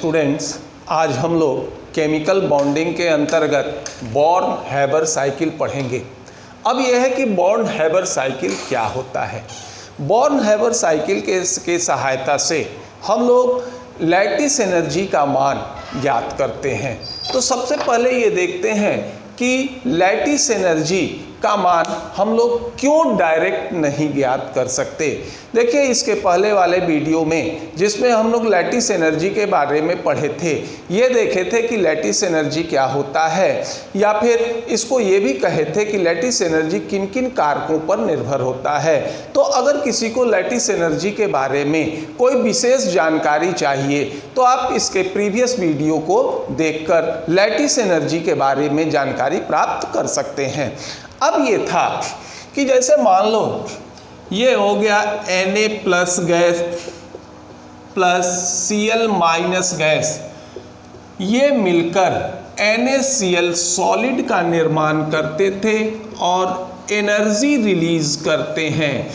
Students, आज हम लोग केमिकल बॉन्डिंग के अंतर्गत बॉर्न-हैबर साइकिल पढ़ेंगे। अब यह है कि बॉर्न-हैबर साइकिल क्या होता है। बॉर्न-हैबर साइकिल के सहायता से हम लोग लैटिस एनर्जी का मान ज्ञात करते हैं। तो सबसे पहले ये देखते हैं कि लैटिस एनर्जी का मान हम लोग क्यों डायरेक्ट नहीं ज्ञात कर सकते। देखिए, इसके पहले वाले वीडियो में जिसमें हम लोग लैटिस एनर्जी के बारे में पढ़े थे, ये देखे थे कि लैटिस एनर्जी क्या होता है, या फिर इसको ये भी कहे थे कि लैटिस एनर्जी किन किन कारकों पर निर्भर होता है। तो अगर किसी को लैटिस एनर्जी के बारे में कोई विशेष जानकारी चाहिए तो आप इसके प्रीवियस वीडियो को देखकर लैटिस एनर्जी के बारे में जानकारी प्राप्त कर सकते हैं। अब ये था कि जैसे मान लो ये हो गया Na plus gas plus Cl minus gas, ये मिलकर NaCl सॉलिड का निर्माण करते थे और एनर्जी रिलीज करते हैं,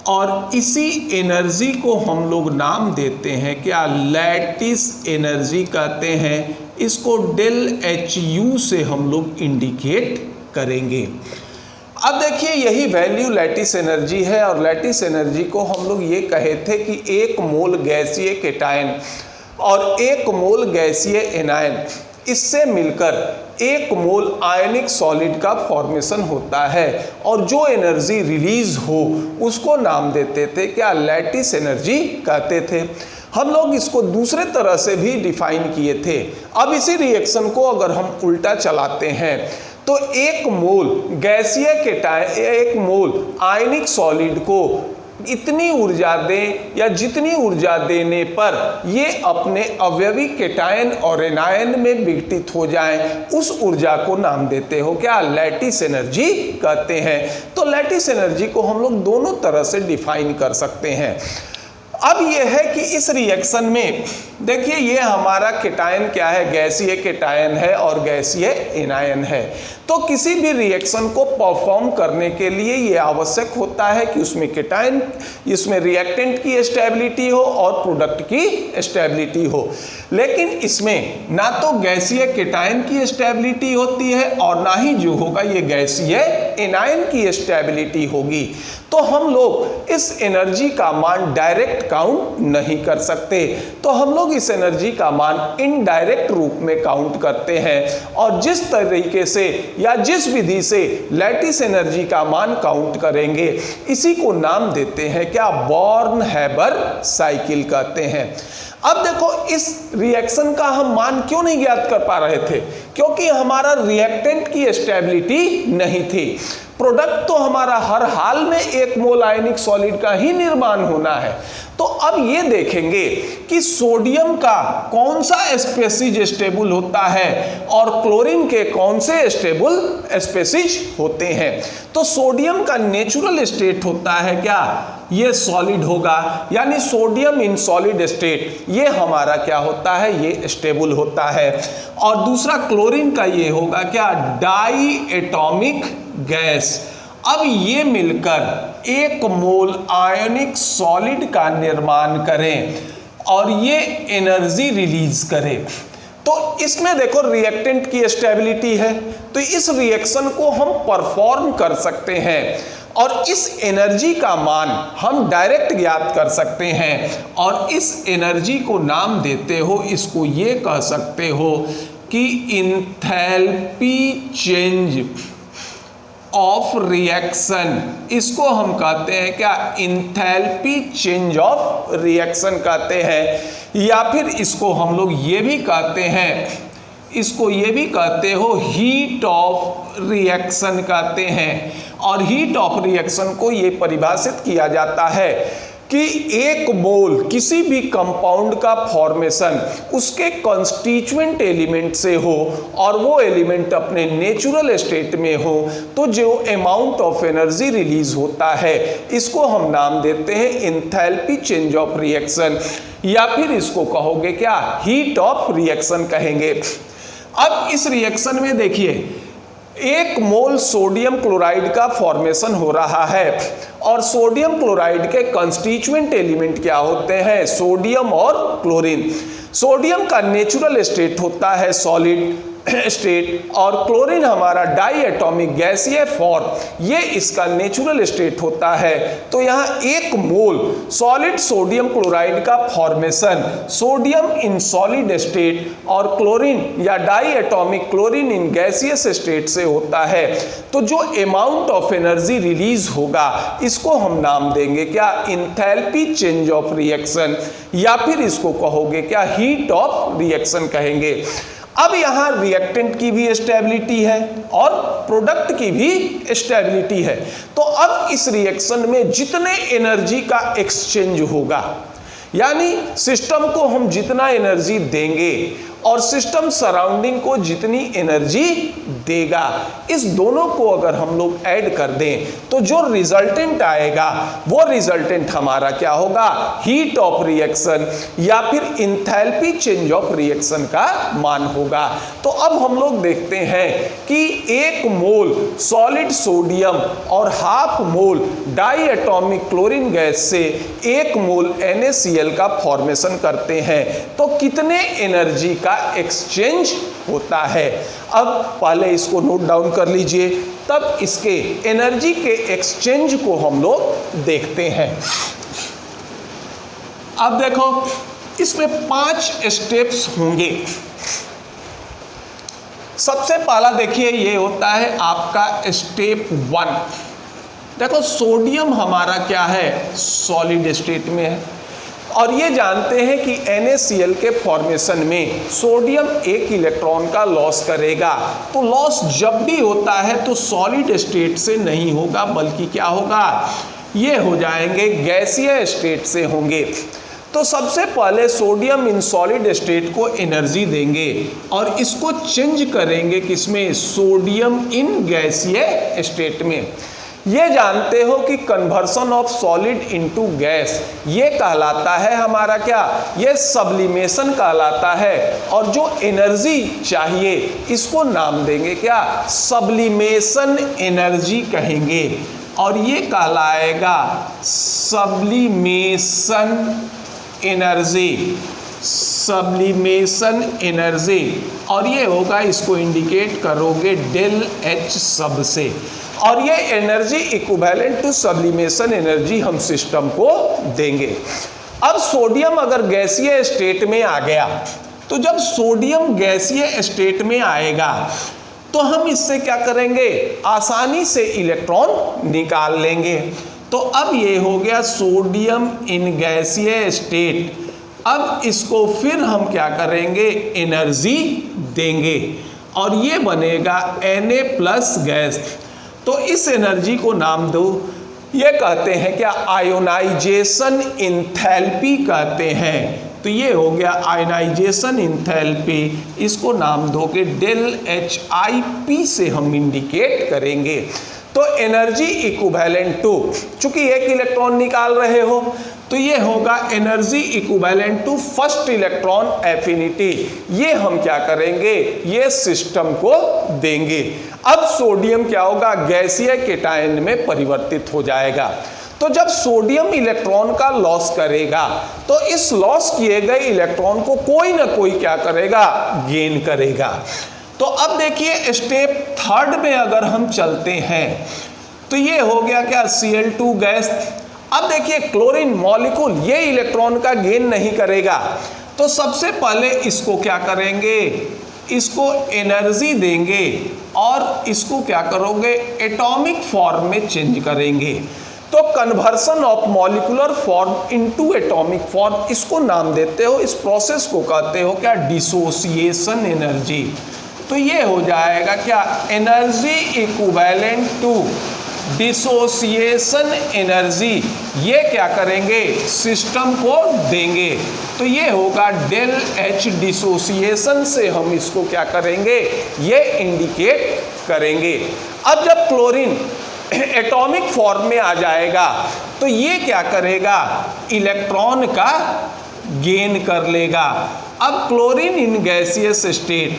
और इसी एनर्जी को हम लोग नाम देते हैं क्या, लैटिस एनर्जी कहते हैं। इसको डेल HU से हम लोग इंडिकेट करेंगे। अब देखिए, यही वैल्यू लैटिस एनर्जी है, और लैटिस एनर्जी को हम लोग ये कहे थे कि 1 मोल गैसीय केटायन और 1 मोल गैसीय एनायन, इससे मिलकर 1 मोल आयनिक सॉलिड का फॉर्मेशन होता है, और जो एनर्जी रिलीज हो उसको नाम देते थे क्या, लैटिस एनर्जी कहते थे। हम लोग इसको दूसरे तरह से भी डिफाइन किए थे। अब इसी रिएक्शन को अगर हम उल्टा चलाते हैं तो 1 मोल गैसीय केटायन, 1 मोल आयनिक सॉलिड को इतनी ऊर्जा दें या जितनी ऊर्जा देने पर ये अपने अवयवी केटायन और एनायन में विघटित हो जाएं, उस ऊर्जा को नाम देते हो क्या, लैटिस एनर्जी कहते हैं। तो लैटिस एनर्जी को हम लोग दोनों तरह से डिफाइन कर सकते हैं। अब यह है कि इस रिएक्शन में देखिए, ये हमारा केटायन क्या है, गैसीय केटायन है और गैसीय एनायन है। तो किसी भी रिएक्शन को परफॉर्म करने के लिए ये आवश्यक होता है कि उसमें केटायन, इसमें रिएक्टेंट की स्टेबिलिटी हो और प्रोडक्ट की स्टेबिलिटी हो। लेकिन इसमें ना तो गैसीय केटायन की स्टेबिलिटी होती है और ना ही जो होगा ये गैसीय एनायन की स्टेबिलिटी होगी। तो हम लोग इस एनर्जी का मान डायरेक्ट काउंट नहीं कर सकते, तो हम लोग इस एनर्जी का मान इनडायरेक्ट रूप में काउंट करते हैं। और जिस तरीके से या जिस विधि से लैटिस एनर्जी का मान काउंट करेंगे, इसी को नाम देते हैं क्या, बॉर्न-हैबर साइकिल कहते हैं। अब देखो, इस रिएक्शन का हम मान क्यों नहीं ज्ञात कर पा रहे थे, क्योंकि हमारा रिएक्टेंट की स्टेबिलिटी नहीं थी। प्रोडक्ट तो हमारा हर हाल में 1 मोल आयनिक सॉलिड का ही निर्माण होना है। तो अब ये देखेंगे कि सोडियम का कौन सा स्पेसीज स्टेबल होता है और क्लोरीन के कौन से स्टेबल स्पेसीज होते हैं। तो सोडियम का नेचुरल स्टेट होता है क्या, ये सॉलिड होगा, यानी सोडियम इन सॉलिड स्टेट, ये हमारा क्या होता है, ये स्टेबल होता है। और दूसरा क्लोरीन का ये होगा क्या, डाई एटॉमिक गैस। अब ये मिलकर 1 मोल आयनिक सॉलिड का निर्माण करें और ये एनर्जी रिलीज करें। तो इसमें देखो, रिएक्टेंट की स्टेबिलिटी है, तो इस रिएक्शन को हम परफॉर्म कर सकते हैं और इस एनर्जी का मान हम डायरेक्ट ज्ञात कर सकते हैं। और इस एनर्जी को नाम देते हो, इसको ये कह सकते हो कि इंथैल्पी चेंज ऑफ रिएक्शन, इसको हम कहते हैं क्या, इंथैल्पी चेंज ऑफ रिएक्शन कहते हैं। या फिर इसको हम लोग ये भी कहते हैं, इसको ये भी कहते हो हीट ऑफ रिएक्शन कहते हैं। और हीट ऑफ रिएक्शन को ये परिभाषित किया जाता है कि 1 मोल किसी भी कंपाउंड का फॉर्मेशन उसके कॉन्स्टिट्यूएंट एलिमेंट से हो और वो एलिमेंट अपने नेचुरल स्टेट में हो, तो जो अमाउंट ऑफ एनर्जी रिलीज होता है, इसको हम नाम देते हैं इंथैल्पी चेंज ऑफ रिएक्शन, या फिर इसको कहोगे क्या, हीट ऑफ रिएक्शन कहेंगे। अब इस रिएक्शन में देखिए, 1 मोल सोडियम क्लोराइड का फॉर्मेशन हो रहा है और सोडियम क्लोराइड के कंस्टिट्यूएंट एलिमेंट क्या होते हैं, सोडियम और क्लोरीन। सोडियम का नेचुरल स्टेट होता है सॉलिड स्टेट और क्लोरीन हमारा डाई एटॉमिक गैसीय फॉर्म, ये इसका नेचुरल स्टेट होता है। तो यहाँ 1 मोल सॉलिड सोडियम क्लोराइड का formation sodium in solid state और क्लोरीन या diatomic chlorine in gaseous state से होता है। तो जो अमाउंट ऑफ एनर्जी रिलीज होगा इसको हम नाम देंगे क्या, इंथैल्पी चेंज ऑफ रिएक्शन, या फिर इसको कहोगे क्या, हीट ऑफ रिएक्शन कहेंगे। अब यहाँ रिएक्टेंट की भी स्टेबिलिटी है और प्रोडक्ट की भी स्टेबिलिटी है। तो अब इस रिएक्शन में जितने एनर्जी का एक्सचेंज होगा, यानी सिस्टम को हम जितना एनर्जी देंगे और सिस्टम सराउंडिंग को जितनी एनर्जी देगा, इस दोनों को अगर हम लोग ऐड कर दें तो जो रिजल्टेंट आएगा वो रिजल्टेंट हमारा क्या होगा, हीट ऑफ रिएक्शन या फिर इंथैल्पी चेंज ऑफ रिएक्शन का मान होगा। तो अब हम लोग देखते हैं कि 1 मोल सॉलिड सोडियम और ½ मोल डाई एटॉमिक क्लोरीन गैस से 1 मोल NaCl का फॉर्मेशन करते हैं तो कितने एनर्जी का एक्सचेंज होता है। अब पहले इसको नोट डाउन कर लीजिए, तब इसके एनर्जी के एक्सचेंज को हम लोग देखते हैं। अब देखो इसमें 5 स्टेप्स होंगे। सबसे पहला देखिए ये होता है आपका स्टेप 1। देखो सोडियम हमारा क्या है, सॉलिड स्टेट में है और ये जानते हैं कि NaCl के फॉर्मेशन में सोडियम 1 इलेक्ट्रॉन का लॉस करेगा। तो लॉस जब भी होता है तो सॉलिड स्टेट से नहीं होगा बल्कि क्या होगा, ये हो जाएंगे गैसीय स्टेट से होंगे। तो सबसे पहले सोडियम इन सॉलिड स्टेट को एनर्जी देंगे और इसको चेंज करेंगे किसमें, सोडियम इन गैसीय स्टेट में। ये जानते हो कि conversion of solid into gas ये कहलाता है हमारा क्या, ये सब्लिमेशन कहलाता है। और जो एनर्जी चाहिए इसको नाम देंगे क्या, सब्लिमेशन एनर्जी कहेंगे और ये कहलाएगा सब्लिमेशन एनर्जी, सब्लिमेशन एनर्जी। और ये होगा, इसको इंडिकेट करोगे डेल H सब से, और ये energy equivalent to sublimation energy हम सिस्टम को देंगे। अब सोडियम अगर गैसीय स्टेट में आ गया, तो जब सोडियम गैसीय स्टेट में आएगा तो हम इससे क्या करेंगे, आसानी से इलेक्ट्रॉन निकाल लेंगे। तो अब ये हो गया सोडियम इन गैसीय स्टेट। अब इसको फिर हम क्या करेंगे, एनर्जी देंगे और ये बनेगा Na+ गैस। तो इस एनर्जी को नाम दो, ये कहते हैं क्या, आयोनाइजेशन इंथैल्पी कहते हैं। तो ये हो गया आयोनाइजेशन इंथैल्पी, इसको नाम दोगे डेल HIP से हम इंडिकेट करेंगे। तो एनर्जी इक्विवेलेंट टू, चूंकि 1 इलेक्ट्रॉन निकाल रहे हो तो ये होगा energy equivalent to first electron affinity. ये हम क्या करेंगे, ये सिस्टम को देंगे। अब सोडियम क्या होगा, गैसीय केटायन में परिवर्तित हो जाएगा। तो जब सोडियम इलेक्ट्रॉन का लॉस करेगा तो इस लॉस किए गए इलेक्ट्रॉन को कोई ना कोई क्या करेगा, गेन करेगा। तो अब देखिए स्टेप 3 में अगर हम चलते हैं तो ये हो गया क्या, Cl2 गैस। अब देखिए क्लोरीन मॉलिक्यूल ये इलेक्ट्रॉन का गेन नहीं करेगा, तो सबसे पहले इसको क्या करेंगे, इसको एनर्जी देंगे और इसको क्या करोगे, एटॉमिक फॉर्म में चेंज करेंगे। तो conversion of molecular form into atomic form, इसको नाम देते हो, इस प्रोसेस को कहते हो क्या, डिसोसिएशन एनर्जी। तो ये हो जाएगा क्या, energy equivalent to dissociation energy. ये क्या करेंगे, सिस्टम को देंगे। तो ये होगा डेल H, डिसोसिएशन से हम इसको क्या करेंगे, ये इंडिकेट करेंगे। अब जब क्लोरीन एटॉमिक फॉर्म में आ जाएगा तो ये क्या करेगा, इलेक्ट्रॉन का गेन कर लेगा। अब क्लोरीन इन गैसियस स्टेट,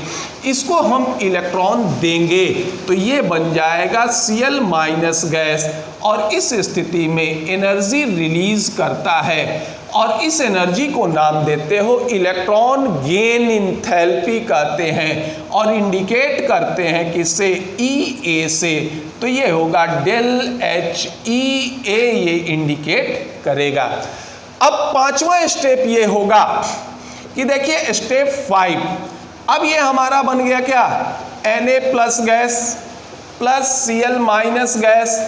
इसको हम इलेक्ट्रॉन देंगे तो ये बन जाएगा Cl माइनस गैस, और इस स्थिति में एनर्जी रिलीज करता है और इस एनर्जी को नाम देते हो इलेक्ट्रॉन गेन इंथैल्पी कहते हैं, और इंडिकेट करते हैं किससे, EA से। तो ये होगा डेल H EA, ये इंडिकेट करेगा। अब पांचवा स्टेप ये होगा कि देखिए स्टेप 5, अब ये हमारा बन गया क्या, Na plus gas plus Cl minus gas,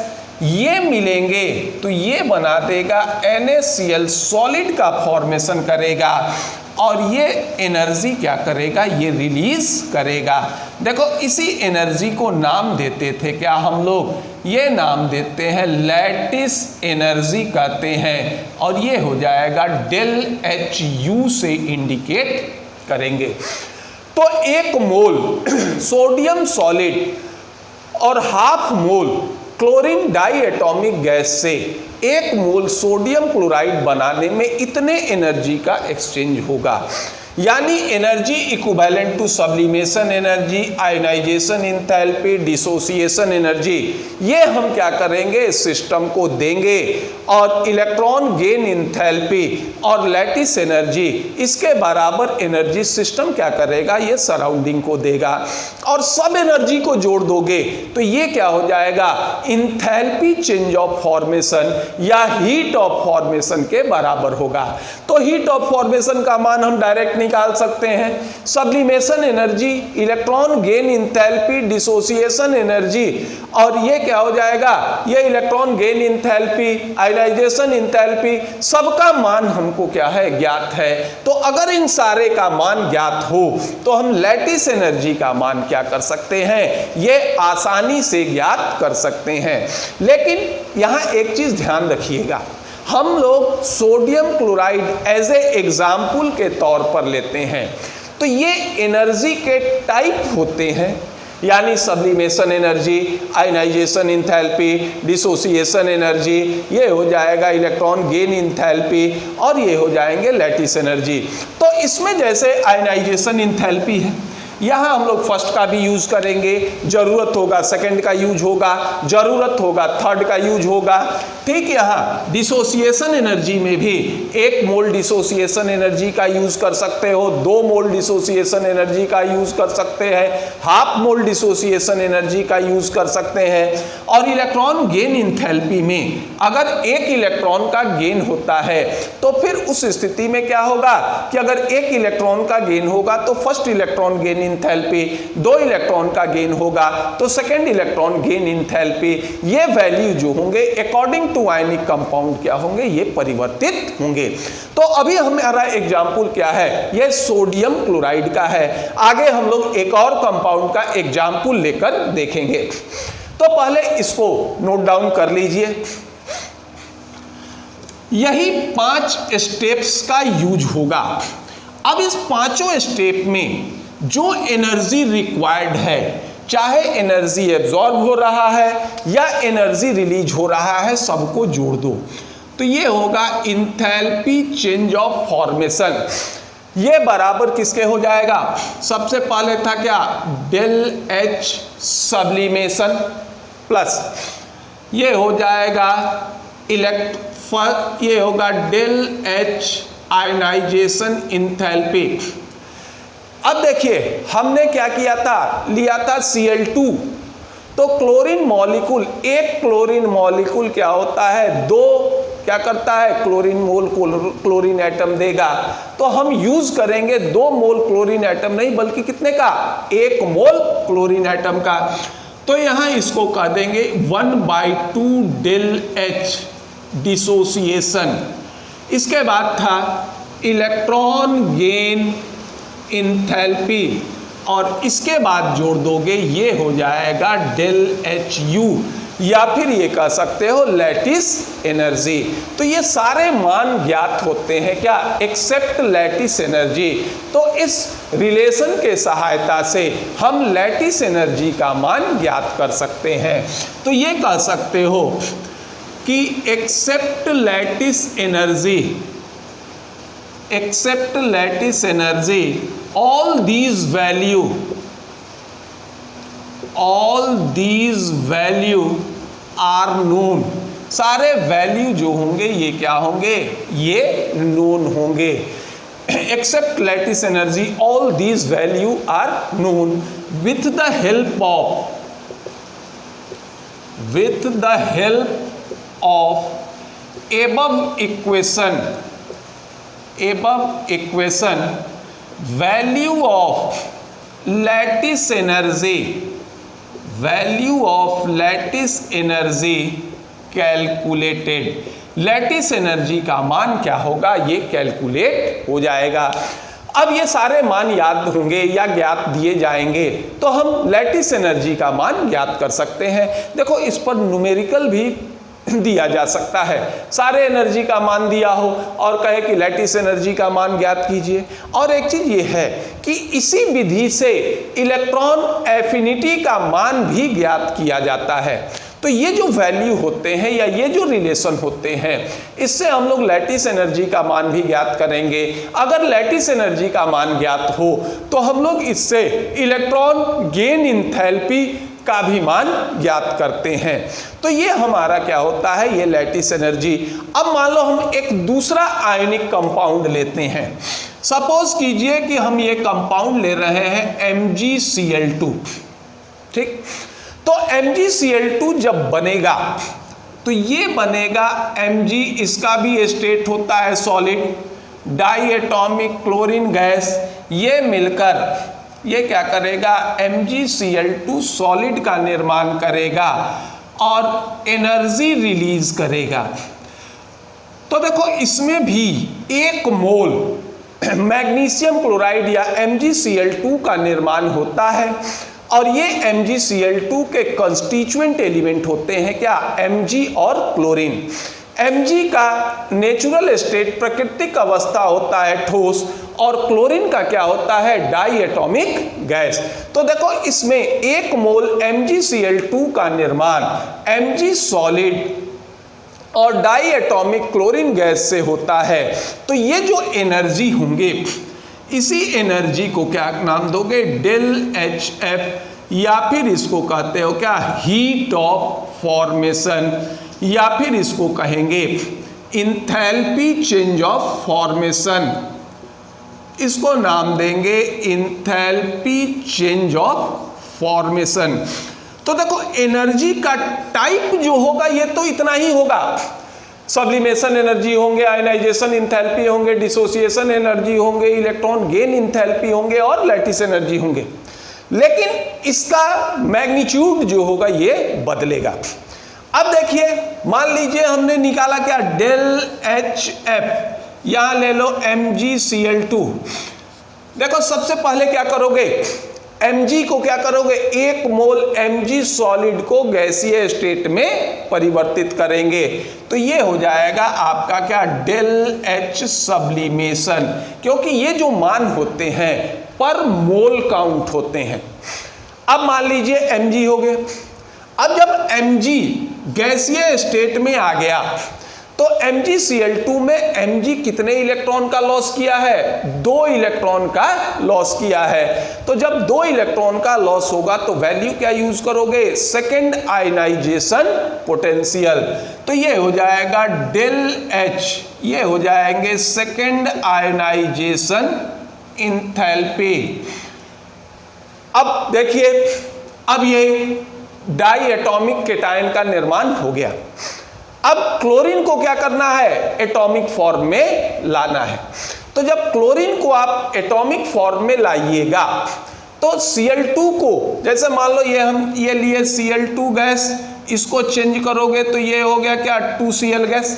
ये मिलेंगे तो ये बना देगा NaCl, सॉलिड का फॉर्मेशन करेगा, और ये एनर्जी क्या करेगा, ये रिलीज करेगा। देखो इसी एनर्जी को नाम देते थे क्या हम लोग, ये नाम देते हैं लैटिस एनर्जी कहते हैं, और ये हो जाएगा डेल HU से इंडिकेट करेंगे। तो 1 मोल सोडियम सॉलिड और half mole chlorine diatomic gas से 1 मोल सोडियम क्लोराइड बनाने में इतने एनर्जी का एक्सचेंज होगा, यानी energy equivalent to sublimation energy, ionization enthalpy, dissociation energy, ये हम क्या करेंगे, सिस्टम को देंगे, और इलेक्ट्रॉन गेन इंथैल्पी और लैटिस एनर्जी, इसके बराबर एनर्जी सिस्टम क्या करेगा, ये सराउंडिंग को देगा, और सब एनर्जी को जोड़ दोगे तो ये क्या हो जाएगा, इंथैल्पी चेंज ऑफ फॉर्मेशन या हीट ऑफ फॉर्मेशन के बराबर होगा। तो हीट ऑफ फॉर्मेशन का मान हम डायरेक्ट निकाल सकते हैं, sublimation energy, electron gain enthalpy, dissociation energy, और ये क्या हो जाएगा, ये electron gain enthalpy, ionization enthalpy, सबका मान हमको क्या है, ज्ञात है। तो अगर इन सारे का मान ज्ञात हो तो हम लैटिस एनर्जी का मान क्या कर सकते हैं, ये आसानी से ज्ञात कर सकते हैं। लेकिन यहाँ एक चीज ध्यान रखिएगा, हम लोग sodium chloride as a example के तौर पर लेते हैं, तो ये एनर्जी के टाइप होते हैं, यानी sublimation energy, ionization enthalpy, dissociation energy, ये हो जाएगा इलेक्ट्रॉन गेन इंथैल्पी, और ये हो जाएंगे लैटिस एनर्जी। तो इसमें जैसे आयनाइजेशन इंथैल्पी है, यहाँ हम लोग फर्स्ट का भी यूज करेंगे, जरूरत होगा सेकंड का यूज होगा, जरूरत होगा थर्ड का यूज होगा। ठीक, यहाँ डिसोसिएशन एनर्जी में भी 1 मोल डिसोसिएशन एनर्जी का यूज कर सकते हो, 2 मोल डिसोसिएशन एनर्जी का यूज कर सकते हैं, हाफ मोल डिसोसिएशन एनर्जी का यूज कर सकते हैं। और इलेक्ट्रॉन गेन इंथैल्पी में अगर 1 इलेक्ट्रॉन का गेन होता है तो फिर उस स्थिति में क्या होगा कि अगर 1 इलेक्ट्रॉन का गेन होगा तो first electron gain enthalpy, 2 electron का गेन होगा तो सेकेंड इलेक्ट्रॉन गेन इंथैल्पी, ये वैल्यू जो होंगे अकॉर्डिंग टू आयनिक कंपाउंड क्या होंगे, ये परिवर्तित होंगे। तो अभी हमारा एग्जाम्पल क्या है, ये सोडियम क्लोराइड का है। आगे हम लोग एक और कंपाउंड का एग्जाम्पल लेकर देखेंगे। तो पहले इसको नोट डाउन कर लीजिए, यही 5 स्टेप्स का यूज होगा। अब इस 5 स्टेप में जो एनर्जी रिक्वायर्ड है, चाहे एनर्जी एब्जॉर्ब हो रहा है या एनर्जी रिलीज हो रहा है, सबको जोड़ दो तो ये होगा इंथैल्पी चेंज ऑफ फॉर्मेशन। ये बराबर किसके हो जाएगा, सबसे पहले था क्या, डेल H सब्लिमेशन प्लस ये हो जाएगा ये होगा डेल H आयनाइजेशन इंथैल्पी। अब देखिए हमने क्या किया था, लिया था Cl2, तो क्लोरीन मॉलिक्यूल, एक क्लोरीन मॉलिक्यूल क्या होता है, 2 क्या करता है, क्लोरीन मोल क्लोरीन एटम देगा। तो हम यूज करेंगे 2 मोल क्लोरीन एटम नहीं बल्कि कितने का, 1 मोल क्लोरीन एटम का। तो यहां इसको कह देंगे 1/2 डेल H डिसोसिएशन। इसके बाद था इलेक्ट्रॉन गेन इंथैल्पी, और इसके बाद जोड़ दोगे ये हो जाएगा डेल HU, या फिर ये कह सकते हो लैटिस एनर्जी। तो ये सारे मान ज्ञात होते हैं क्या, एक्सेप्ट लैटिस एनर्जी। तो इस रिलेशन के सहायता से हम लैटिस एनर्जी का मान ज्ञात कर सकते हैं। तो ये कह सकते हो कि except lattice energy except lattice energy, all these value are known। सारे वैल्यू जो होंगे ये क्या होंगे, ये नोन होंगे। Except lattice energy all these value are known with the help of above equation value of lattice energy calculated. Lattice energy का मान क्या होगा, ये कैलकुलेट हो जाएगा। अब ये सारे मान याद होंगे या ज्ञात दिए जाएंगे तो हम लैटिस एनर्जी का मान ज्ञात कर सकते हैं। देखो इस पर न्यूमेरिकल भी दिया जा सकता है। सारे एनर्जी का मान दिया हो और कहे कि लैटिस एनर्जी का मान ज्ञात कीजिए। और एक चीज ये है कि इसी विधि से इलेक्ट्रॉन एफिनिटी का मान भी ज्ञात किया जाता है। तो ये जो वैल्यू होते हैं या ये जो रिलेशन होते हैं, इससे हम लोग लैटिस एनर्जी का मान भी ज्ञात करेंगे। अगर लैटिस एनर्जी का मान ज्ञात हो तो हम लोग इससे इलेक्ट्रॉन गेन इंथैल्पी का भी मान ज्ञात करते हैं। तो ये हमारा क्या होता है, ये लैटिस एनर्जी। अब मान लो हम एक दूसरा आयनिक कंपाउंड लेते हैं। सपोज कीजिए कि हम ये कंपाउंड ले रहे हैं MgCl2, ठीक। तो MgCl2 जब बनेगा तो ये बनेगा Mg, इसका भी स्टेट होता है solid, diatomic chlorine gas, ये मिलकर ये क्या करेगा, MgCl2 सॉलिड का निर्माण करेगा और एनर्जी रिलीज करेगा। तो देखो इसमें भी 1 मोल मैग्नीशियम क्लोराइड या MgCl2 का निर्माण होता है और ये MgCl2 के कंस्टिट्यूएंट एलिमेंट होते हैं क्या, Mg और क्लोरीन। Mg का नेचुरल स्टेट प्राकृतिक अवस्था होता है ठोस और क्लोरीन का क्या होता है, डाई एटॉमिक गैस। तो देखो इसमें 1 मोल MgCl2 का निर्माण Mg सॉलिड और डाई एटॉमिक क्लोरीन गैस से होता है। तो ये जो एनर्जी होंगे, इसी एनर्जी को क्या नाम दोगे, डेल HF, या फिर इसको कहते हो क्या, हीट ऑफ फॉर्मेशन, या फिर इसको कहेंगे इंथैल्पी चेंज ऑफ फॉर्मेशन। इसको नाम देंगे इंथैल्पी चेंज ऑफ फॉर्मेशन। तो देखो एनर्जी का टाइप जो होगा ये तो इतना ही होगा। सब्लिमेशन एनर्जी होंगे, आयनाइजेशन इंथैल्पी होंगे, डिसोसिएशन एनर्जी होंगे, इलेक्ट्रॉन गेन इंथैल्पी होंगे और लैटिस एनर्जी होंगे। लेकिन इसका मैग्नीट्यूड जो होगा ये बदलेगा। अब देखिए मान लीजिए हमने निकाला क्या, डेल HF, यहां ले लो MgCl2। देखो सबसे पहले क्या करोगे, Mg को क्या करोगे, 1 मोल Mg सॉलिड को गैसीय स्टेट में परिवर्तित करेंगे। तो ये हो जाएगा आपका क्या, डेल H सब्लिमेशन, क्योंकि ये जो मान होते हैं पर मोल काउंट होते हैं। अब मान लीजिए Mg हो गए। अब जब Mg गैसीय स्टेट में आ गया तो MgCl2 में Mg कितने इलेक्ट्रॉन का लॉस किया है, 2 इलेक्ट्रॉन का लॉस किया है। तो जब 2 इलेक्ट्रॉन का लॉस होगा तो वैल्यू क्या यूज करोगे, सेकेंड आयनाइजेशन पोटेंशियल। तो ये हो जाएगा डेल H, ये हो जाएंगे सेकेंड आयनाइजेशन इंथैल्पी। अब देखिए अब ये डाई एटॉमिक केटायन का निर्माण हो गया। अब क्लोरीन को क्या करना है, एटॉमिक फॉर्म में लाना है। तो जब क्लोरीन को आप एटॉमिक फॉर्म में लाइएगा तो Cl2 को, जैसे मान लो ये हम ये लिए Cl2 गैस, इसको चेंज करोगे तो ये हो गया क्या, 2Cl गैस,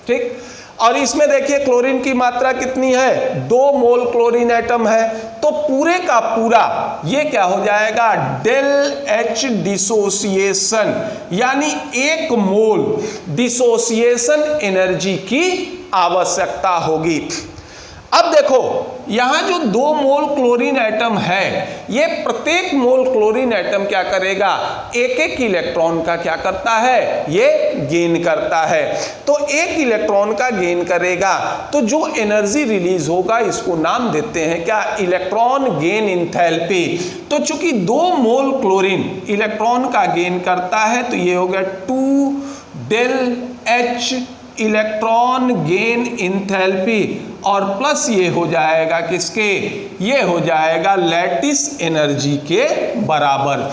ठीक। और इसमें देखिए क्लोरीन की मात्रा कितनी है, 2 मोल क्लोरीन एटम है। तो पूरे का पूरा ये क्या हो जाएगा, डेल H डिसोसिएशन, यानी 1 मोल डिसोसिएशन एनर्जी की आवश्यकता होगी। अब देखो यहाँ जो 2 मोल क्लोरीन एटम है, ये प्रत्येक मोल क्लोरीन एटम क्या करेगा, एक एक इलेक्ट्रॉन का क्या करता है, ये गेन करता है। तो एक इलेक्ट्रॉन का गेन करेगा तो जो एनर्जी रिलीज होगा इसको नाम देते हैं क्या, इलेक्ट्रॉन गेन इंथैल्पी। तो चूंकि 2 मोल क्लोरीन इलेक्ट्रॉन का गेन करता है तो ये हो गया 2 del H electron gain enthalpy, और प्लस ये हो जाएगा किसके, ये हो जाएगा लैटिस एनर्जी के बराबर।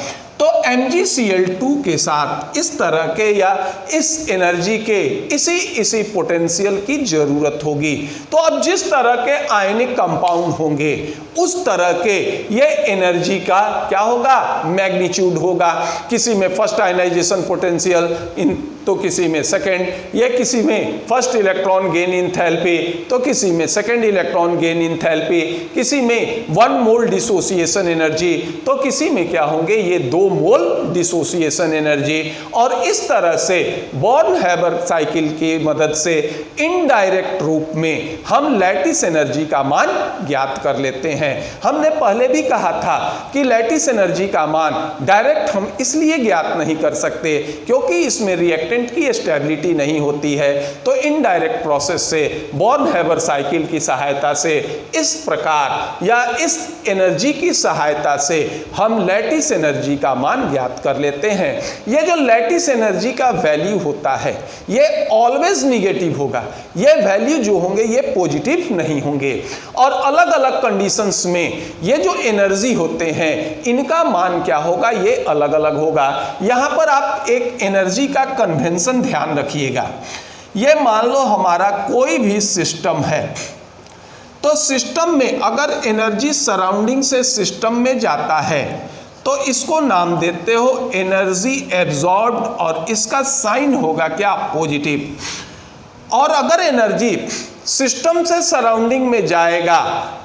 तो MgCl2 के साथ इस तरह के या इस एनर्जी के इसी पोटेंशियल की जरूरत होगी। तो अब जिस तरह के आयनिक कंपाउंड होंगे उस तरह के ये एनर्जी का क्या होगा, मैग्नीट्यूड होगा। किसी में फर्स्ट आयनाइजेशन पोटेंशियल तो किसी में सेकेंड, ये किसी में फर्स्ट इलेक्ट्रॉन गेन इंथैल्पी तो किसी में सेकेंड इलेक्ट्रॉन गेन इंथैल्पी, किसी में 1 मोल डिसोसिएशन एनर्जी तो किसी में क्या होंगे, ये 2 मोल डिसोसिएशन एनर्जी। और इस तरह से बॉर्न-हैबर साइकिल की मदद से इनडायरेक्ट रूप में हम लैटिस एनर्जी का मान ज्ञात कर लेते हैं। हमने पहले भी कहा था कि लैटिस एनर्जी का मान डायरेक्ट हम इसलिए ज्ञात नहीं कर सकते क्योंकि इसमें रिएक्टेंट की स्टेबिलिटी नहीं होती है। तो इनडायरेक्ट प्रोसेस से बॉर्न-हैबर साइकिल की सहायता से इस प्रकार या इस एनर्जी की सहायता से हम लैटिस एनर्जी का मान ज्ञात कर लेते हैं। ये जो लैटिस एनर्जी का वैल्यू होता है ये ऑलवेज निगेटिव होगा, ये वैल्यू जो होंगे ये पॉजिटिव नहीं होंगे। और अलग अलग कंडीशंस में ये जो एनर्जी होते हैं इनका मान क्या होगा, ये अलग अलग होगा। यहाँ पर आप एक एनर्जी का कन्वेंशन ध्यान रखिएगा। ये मान लो हमारा कोई भी सिस्टम है, तो सिस्टम में अगर एनर्जी सराउंडिंग से सिस्टम में जाता है तो इसको नाम देते हो एनर्जी एब्जॉर्ब्ड, और इसका साइन होगा क्या, पॉजिटिव। और अगर एनर्जी सिस्टम से सराउंडिंग में जाएगा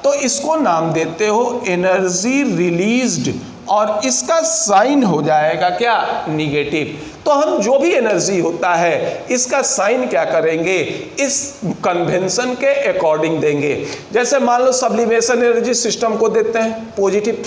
तो इसको नाम देते हो एनर्जी रिलीज्ड, और इसका साइन हो जाएगा क्या, निगेटिव। तो हम जो भी एनर्जी होता है इसका साइन क्या करेंगे, इस कन्वेंशन के अकॉर्डिंग देंगे। जैसे मान लो सब्लिमेशन एनर्जी सिस्टम को देते हैं पॉजिटिव,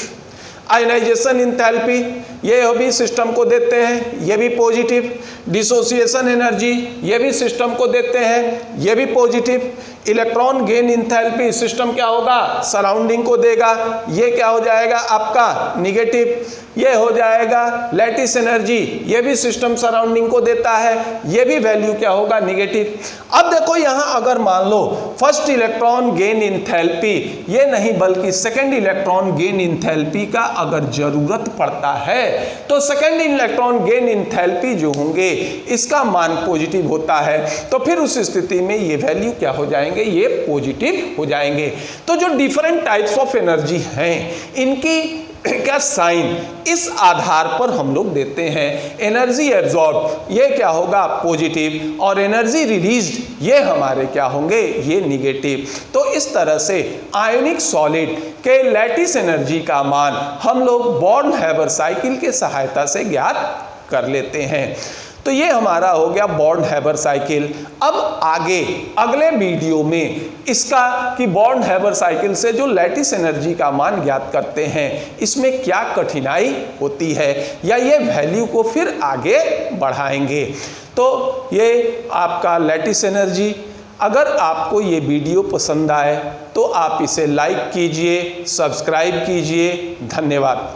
आयनाइजेशन इंथैल्पी ये भी सिस्टम को देते हैं, ये भी पॉजिटिव। डिसोसिएशन एनर्जी ये भी सिस्टम को देते हैं, ये भी positive. Electron gain enthalpy system क्या होगा, सराउंडिंग को देगा, ये क्या हो जाएगा आपका निगेटिव। ये हो जाएगा लैटिस एनर्जी, ये भी सिस्टम सराउंडिंग को देता है, ये भी वैल्यू क्या होगा, निगेटिव। अब देखो यहाँ अगर मान लो फर्स्ट इलेक्ट्रॉन गेन इंथैल्पी, ये नहीं बल्कि सेकेंड इलेक्ट्रॉन गेन इंथैल्पी का अगर जरूरत पड़ता है तो सेकेंड इलेक्ट्रॉन गेन इंथैल्पी जो होंगे इसका मान पॉजिटिव होता है। तो फिर उस स्थिति में ये वैल्यू क्या हो जाएंगे, ये पॉजिटिव हो जाएंगे। तो जो डिफरेंट टाइप्स ऑफ एनर्जी हैं इनकी क्या साइन इस आधार पर हम लोग देते हैं। एनर्जी एब्जॉर्ब ये क्या होगा, पॉजिटिव, और एनर्जी रिलीज्ड ये हमारे क्या होंगे, ये निगेटिव। तो इस तरह से आयोनिक सॉलिड के लैटिस एनर्जी का मान हम लोग बॉर्न-हैबर साइकिल के सहायता से ज्ञात कर लेते हैं। तो ये हमारा हो गया बॉर्न-हैबर साइकिल। अब आगे अगले वीडियो में इसका कि बॉर्न-हैबर साइकिल से जो लैटिस एनर्जी का मान ज्ञात करते हैं इसमें क्या कठिनाई होती है या ये वैल्यू को फिर आगे बढ़ाएंगे। तो ये आपका लैटिस एनर्जी। अगर आपको ये वीडियो पसंद आए तो आप इसे लाइक कीजिए, सब्सक्राइब कीजिए। धन्यवाद।